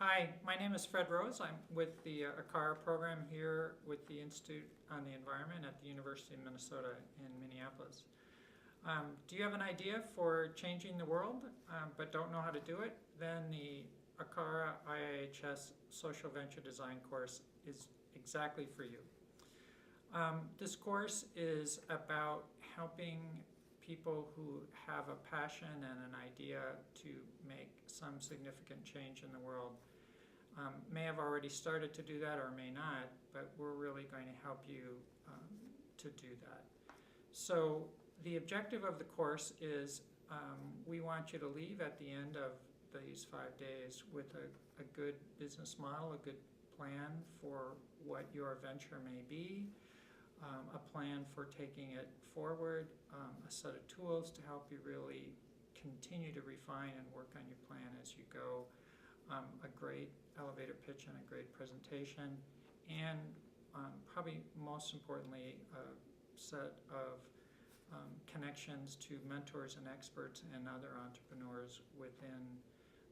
Hi, my name is Fred Rose. I'm with the Acara program here with the Institute on the Environment at the University of Minnesota in Minneapolis. Do you have an idea for changing the world but don't know how to do it? Then the Acara IIHS Social Venture Design course is exactly for you. This course is about helping people who have a passion and an idea to make some significant change in the world. May have already started to do that or may not, but we're really going to help you to do that. So the objective of the course is we want you to leave at the end of these 5 days with a good business model, a good plan for what your venture may be, a plan for taking it forward, a set of tools to help you really continue to refine and work on your plan as you go, a great elevator pitch and a great presentation, and probably most importantly, a set of connections to mentors and experts and other entrepreneurs within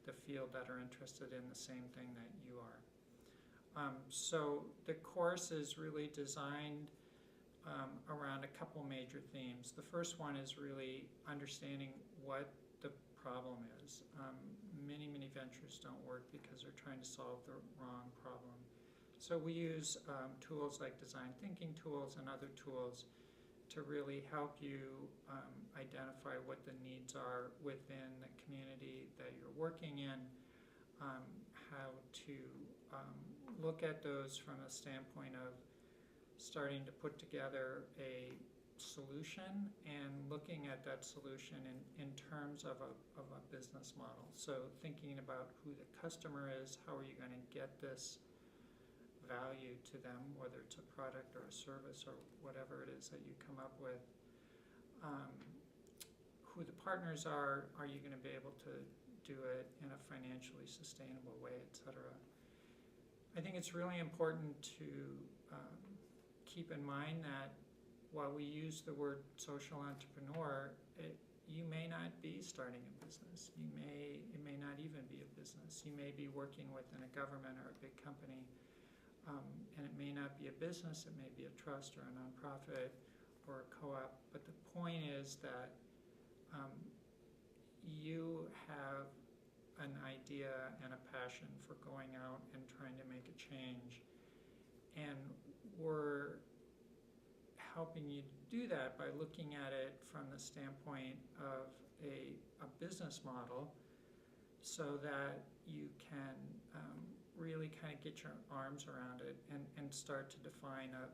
the field that are interested in the same thing that you are. So the course is really designed around a couple major themes. The first one is really understanding what the problem is. Many ventures don't work because they're trying to solve the wrong problem. So we use tools like design thinking tools and other tools to really help you identify what the needs are within the community that you're working in, how to look at those from a standpoint of starting to put together a solution and looking at that solution in terms of a business model. So thinking about who the customer is, how are you going to get this value to them, whether it's a product or a service or whatever it is that you come up with, who the partners are you going to be able to do it in a financially sustainable way, etc. I think it's really important to keep in mind that while we use the word social entrepreneur, you may not be starting a business. It may not even be a business. You may be working within a government or a big company, and it may not be a business. It may be a trust or a nonprofit or a co-op. But the point is that you have an idea and a passion for going out and trying to make a change. And we're helping you do that by looking at it from the standpoint of a business model so that you can really kind of get your arms around it and start to define a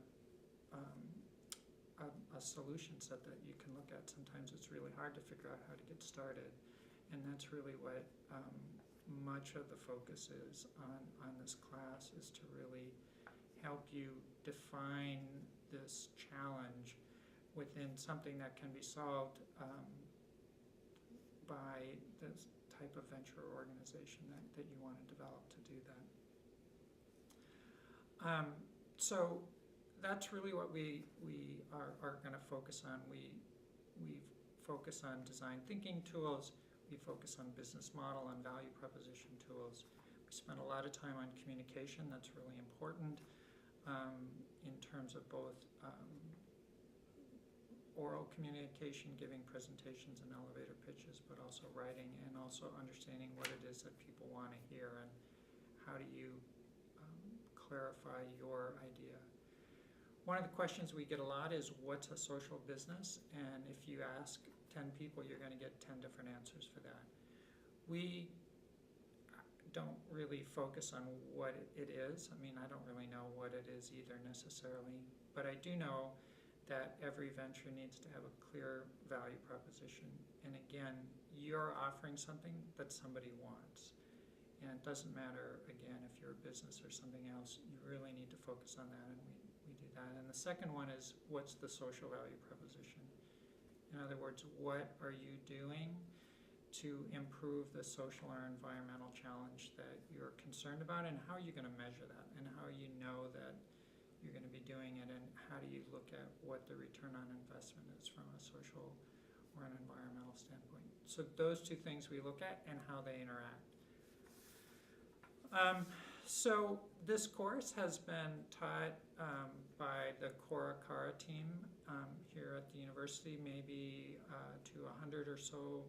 solution set that you can look at. Sometimes it's really hard to figure out how to get started, and that's really what much of the focus is on this class, is to really help you define this challenge within something that can be solved by this type of venture organization that you want to develop to do that. So that's really what we are going to focus on. We focus on design thinking tools. We focus on business model and value proposition tools. We spend a lot of time on communication. That's really important in terms of both oral communication, giving presentations and elevator pitches, but also writing and also understanding what it is that people want to hear and how do you clarify your idea. One of the questions we get a lot is, what's a social business? And if you ask 10 people, you're going to get 10 different answers for that. We don't really focus on what it is. I mean, I don't really know what it is either necessarily, but I do know that every venture needs to have a clear value proposition. And again, you're offering something that somebody wants. And it doesn't matter, again, if you're a business or something else, you really need to focus on that, and we do that. And the second one is, what's the social value proposition? In other words, what are you doing to improve the social or environmental challenge that you're concerned about, and how are you going to measure that, and how you know that you're going to be doing it, and how do you look at what the return on investment is from a social or an environmental standpoint. So those two things we look at and how they interact. So this course has been taught by the core Acara team here at the university, maybe to 100 or so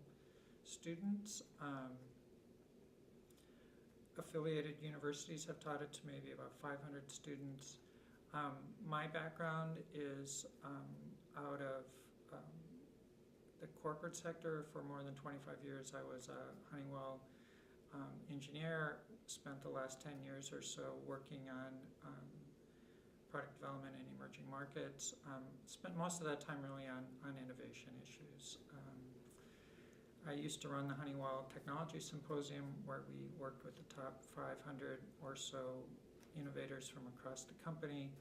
students. Affiliated universities have taught it to maybe about 500 students. My background is out of the corporate sector. For more than 25 years I was a Honeywell engineer, spent the last 10 years or so working on product development in emerging markets. Spent most of that time really on innovation issues. I used to run the Honeywell Technology Symposium, where we worked with the top 500 or so innovators from across the company.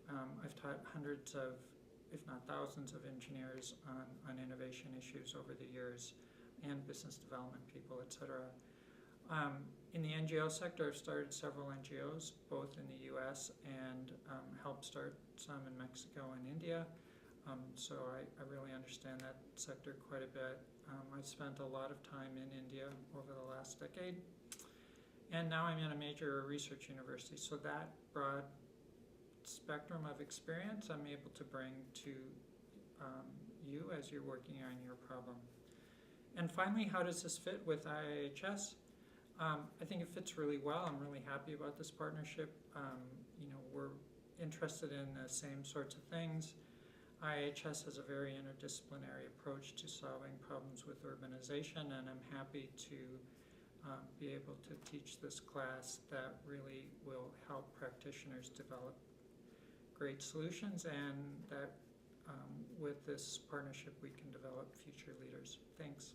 I've taught hundreds of, if not thousands of engineers on innovation issues over the years, and business development people, et cetera. In the NGO sector, I've started several NGOs, both in the US and helped start some in Mexico and India. So I really understand that sector quite a bit. I've spent a lot of time in India over the last decade. And now I'm in a major research university, so that broad spectrum of experience I'm able to bring to you as you're working on your problem. And finally, how does this fit with IIHS? I think it fits really well. I'm really happy about this partnership. We're interested in the same sorts of things. IIHS has a very interdisciplinary approach to solving problems with urbanization, and I'm happy to be able to teach this class that really will help practitioners develop great solutions, and that with this partnership we can develop future leaders. Thanks.